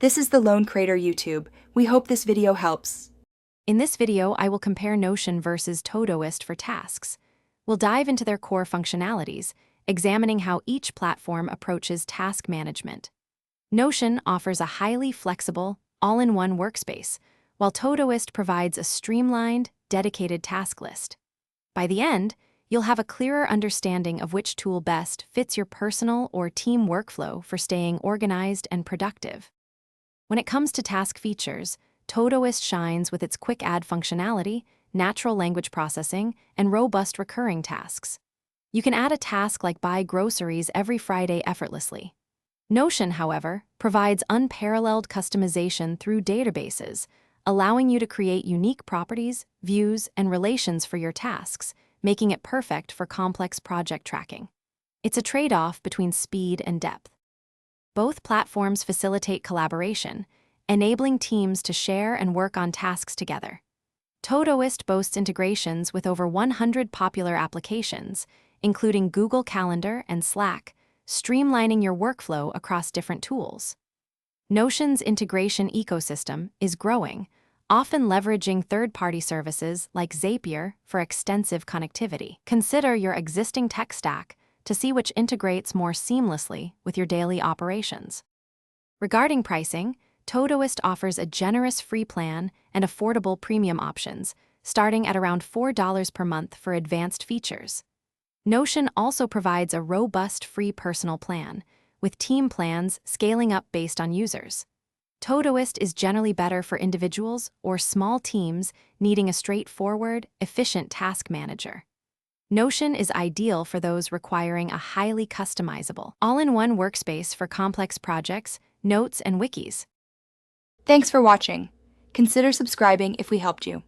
This is the Lone Crater YouTube. We hope this video helps. In this video, I will compare Notion versus Todoist for tasks. We'll dive into their core functionalities, examining how each platform approaches task management. Notion offers a highly flexible, all-in-one workspace, while Todoist provides a streamlined, dedicated task list. By the end, you'll have a clearer understanding of which tool best fits your personal or team workflow for staying organized and productive. When it comes to task features, Todoist shines with its quick add functionality, natural language processing, and robust recurring tasks. You can add a task like buy groceries every Friday effortlessly. Notion, however, provides unparalleled customization through databases, allowing you to create unique properties, views, and relations for your tasks, making it perfect for complex project tracking. It's a trade-off between speed and depth. Both platforms facilitate collaboration, enabling teams to share and work on tasks together. Todoist boasts integrations with over 100 popular applications, including Google Calendar and Slack, streamlining your workflow across different tools. Notion's integration ecosystem is growing, often leveraging third-party services like Zapier for extensive connectivity. Consider your existing tech stack to see which integrates more seamlessly with your daily operations. Regarding pricing, Todoist offers a generous free plan and affordable premium options, starting at around $4 per month for advanced features. Notion also provides a robust free personal plan, with team plans scaling up based on users. Todoist is generally better for individuals or small teams needing a straightforward, efficient task manager. Notion is ideal for those requiring a highly customizable, all-in-one workspace for complex projects, notes, and wikis. Thanks for watching. Consider subscribing if we helped you.